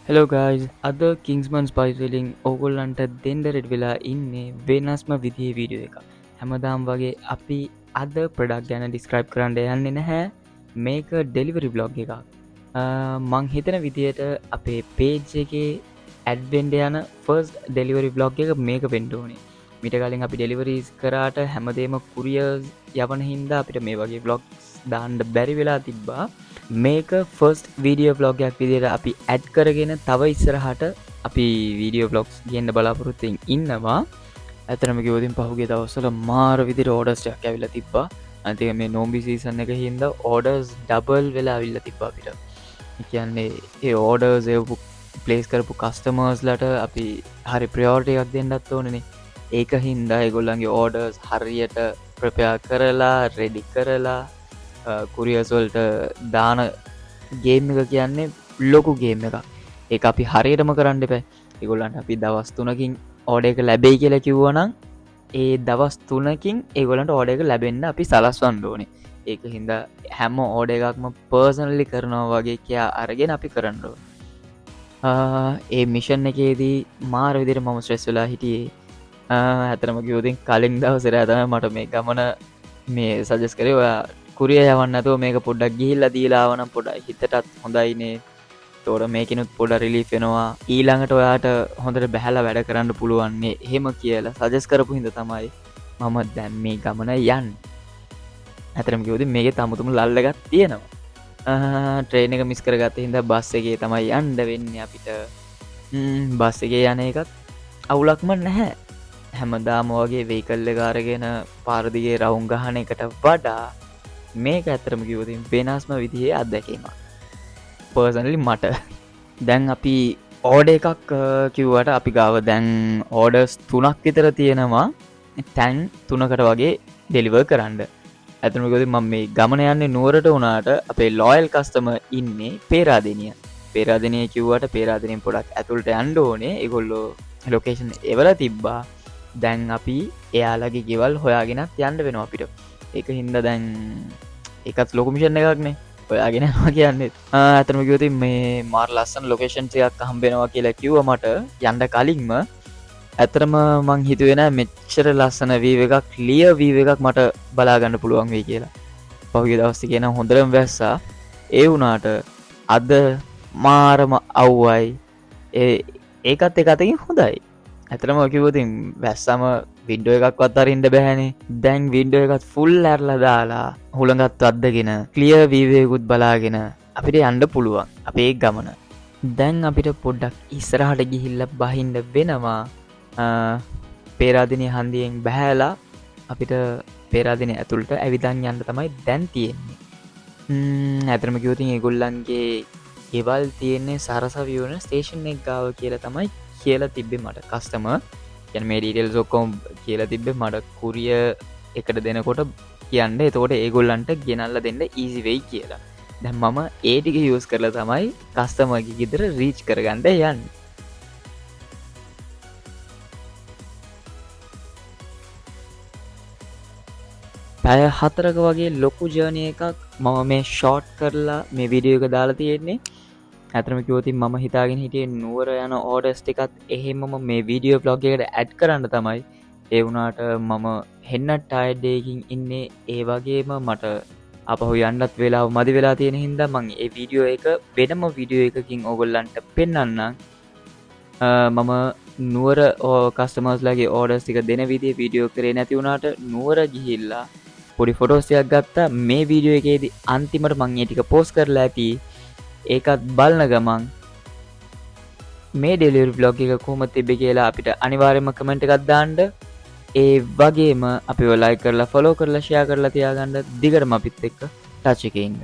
Hello guys අද කිංස්මන් spice වලින් ඕගොල්ලන්ට දෙන්න රෙඩ් වෙලා ඉන්නේ වෙනස්ම විදිහේ වීඩියෝ එක. හැමදාම් වගේ අපි අද ප්‍රොඩක්ට් ගැන ඩිස්ක්‍රයිබ් කරන්න යන්නේ නැහැ. මේක ඩෙලිවරි බ්ලොග් එකක්. මං හිතන විදියට අපේ පේජ් එකේ ඇඩ් වෙන්න යන ෆර්ස්ට් ඩෙලිවරි බ්ලොග් එක මේක වෙන්න ඕනේ. මීට කලින් අපි ඩෙලිවරීස් කරාට හැමදේම කුරියර්ස් යවන හින්දා අපිට මේ වගේ බ්ලොග්ස් දාන්න බැරි වෙලා තිබ්බා. මේක ෆර්ස්ට් වීඩියෝ බ්ලොග්යක් විදියට අපි ඇඩ් කරගෙන තව ඉස්සරහට අපි වීඩියෝ බ්ලොග්ස් ගන්න බලාපොරොත්තුෙන් ඉන්නවා. ඇතරම කිවතින් පහුගේ දවස්සල මාර විදිර ඕඩස්ටක් ඇවිල තිබ්බා. අන්තික මේ නෝම්බි සීසන්න එක හින්ද ඕඩර්ස් ඩබල් වෙලා විල්ල තිබ්බා පිට. කියන්නේ ඒ ඕඩර්ස් එවපු ප්ලේස් කරපු කස්ටමර්ස්ලට අපි හරි ප්‍රියෝර්ටයක් දෙන්නත් ඕනනේ. ඒක හින්දා එගොල්ලන්ගේ ඕඩර්ස් හරියට ප්‍රපයා කරලා රෙඩි කරලා කුරියස්වල්ට දාන ගේම් එක කියන්නේ ලොකු ගේම් එක. ඒ අපි හරියටම කරන්න එපෑ. ඒගොල්ලන්ට අපි දවස් 3කින් ඕඩර් එක ලැබෙයි කියලා කිව්වනම් ඒ දවස් 3කින් ඒගොල්ලන්ට ඕඩර් එක ලැබෙන්න අපි සලස්වන්න ඕනේ. ඒක හින්දා හැම ඕඩර් එකක්ම පර්සනලි කරනවා වගේ කියා අරගෙන අපි කරන්න ඕනේ. ඒ මිෂන් එකේදී මාර විදිහට මම ස්ට්‍රෙස් වෙලා හිටියේ. ඇත්තටම කිව්වොත් කලින් දවසේ රෑ තමයි මට මේ ගමන මේ සජෙස් කරේ ඔයා කුරිය යවන්න නැතුව මේක පොඩ්ඩක් ගිහිල්ලා දීලා ආවනම් පොඩ්ඩක් හිතටත් හොඳයිනේ. ඒතකොට මේකිනුත් පොඩ්ඩක් රිලීෆ් වෙනවා. ඊළඟට ඔයාට හොඳට බැහැලා වැඩ කරන්න පුළුවන් නේ. එහෙම කියලා සජෙස් කරපු හින්දා තමයි මම දැන් මේ ගමන යන්නේ. අතරම කිව්වොත් මේකේ තමුතුම ලල්ල එකක් තියෙනවා. ට්‍රේන් එක මිස් කරගත්ත හින්දා බස් එකේ තමයි යන්න වෙන්නේ අපිට. බස් එකේ යන එකත් අවුලක්ම නැහැ. හැමදාම වගේ වෙහිකල් එක අරගෙන පාර දිගේ රවුම් ගහන එකට වඩා මේක ඇතරම කිවතින් වෙනස්ම විදිහේ අත්දැකීම. පර්සනලි මට දැන් අපි ඕඩ එකක් කිව්වට අපි ගාව දැන් ඕඩර්ස් 3ක් විතර තියෙනවා. තැන් 3කට වගේ ඩෙලිවර් කරන්න. ඇතරම කිව්වොත් මම මේ ගමන යන්නේ නුවරට වුණාට අපේ ලොයල් කස්ටමර් ඉන්නේ පේරාදෙනිය. පේරාදෙනිය කිව්වට පේරාදෙනියෙන් පොඩක් ඇතුළට යන්න ඕනේ. ඒගොල්ලෝ ලොකේෂන් එවලා තිබ්බා. දැන් අපි එයාලගේ ගෙවල් හොයාගෙනත් යන්න වෙනවා අපිට. ඒක හින්දා දැන් එකත් ලොකු මිෂන් එකක්නේ ඔයාගෙන යනවා කියන්නේ. අතරම කිව්වොත් මේ මාර ලස්සන ලොකේෂන්ස් එකක් හම්බෙනවා කියලා කිව්වා මට යන්න කලින්ම. ඇත්තටම මං හිතුවේ නෑ මෙච්චර ලස්සන වීව් එකක් ක්ලියර් වීව් එකක් මට බලා ගන්න පුළුවන් වෙයි කියලා. පහුගිය දවස් ටිකේ නම් හොඳටම වැස්සා. ඒ වුණාට අද මාරම අවුවයි. ඒකත් එක අතකින් හොඳයි. ඇතරම කිව්වොතින් වැස්සම විඩ්ඩෝ එකක්වත් අරින්ට බැහැනේ. දැන් විඩ්ඩෝ එකත් ෆුල් ඇරලා දාලා හුළඟත් අද්දගෙන ක්ලියර් වීවයකුත් බලාගෙන අපිට යන්න පුළුවන් අපේ ගමන. දැන් අපිට පොඩ්ඩක් ඉස්සරහට ගිහිල්ල බහින්ඩ වෙනවා. පේරාදිනය හන්දියෙන් බැහැලා අපිට පේරාදිනය ඇතුළට ඇවිදන් යන්න තමයි දැන් තියෙන්නේ. ඇතරම කිව්වොතින් ඒගොල්ලන්ගේ ගෙවල් තියෙන්නේ සරසවියන ස්ටේෂන් එක ගාව කියලා තමයි කියලා තිබ්බේ මට කස්ටම. යන මේ ඩීටේල්ස් ඔක්කොම කියලා තිබ්බේ මට කුරිය එකට දෙනකොට කියන්න. එතකොට ඒගොල්ලන්ට ගෙනල්ලා දෙන්න ඊසි වෙයි කියලා. දැන් මම ඒ ටික යූස් කරලා තමයි කස්ටමර්ගේ ගෙදර රීච් කරගන්න යන්නේ. පැය 4ක වගේ ලොකු ජර්නි එකක් මම මේ ෂෝට් කරලා මේ වීඩියෝ එක දාලා තියෙන්නේ. ඇතරම කිව්වොත් මම හිතාගෙන හිටියේ නුවර යන ඕඩර්ස් ටිකත් එහෙමම මේ වීඩියෝ බ්ලොග් එකට ඇඩ් කරන්න තමයි. ඒ වුණාට මම හෙන්න ටයර්ඩ් එකකින් ඉන්නේ. ඒ වගේම මට අපහු යන්නත් වෙලාව මදි වෙලා තියෙන හින්දා මම මේ වීඩියෝ එක වෙනම වීඩියෝ එකකින් ඕගොල්ලන්ට පෙන්වන්නම්. මම නුවර කස්ටමර්ස්ලාගේ ඕඩර්ස් ටික දෙන විදිහේ වීඩියෝ කරේ නැති වුණාට නුවර ගිහිල්ලා පොඩි ෆොටෝස් ටිකක් ගත්තා. මේ වීඩියෝ එකේදී අන්තිමට මම ඒ ටික පෝස්ට් කරලා ඇති. ඒකත් බලන ගමන් මේ ඩෙලිවරි බ්ලොග් එක කොහොමද තිබ්බේ කියලා අපිට අනිවාර්යයෙන්ම කමෙන්ට් එකක් දාන්න. ඒ වගේම අපිව ලයික් කරලා ෆලෝ කරලා ෂෙයා කරලා තියාගන්න. දිගටම අපිත් එක්ක ටච් එකේ ඉන්න.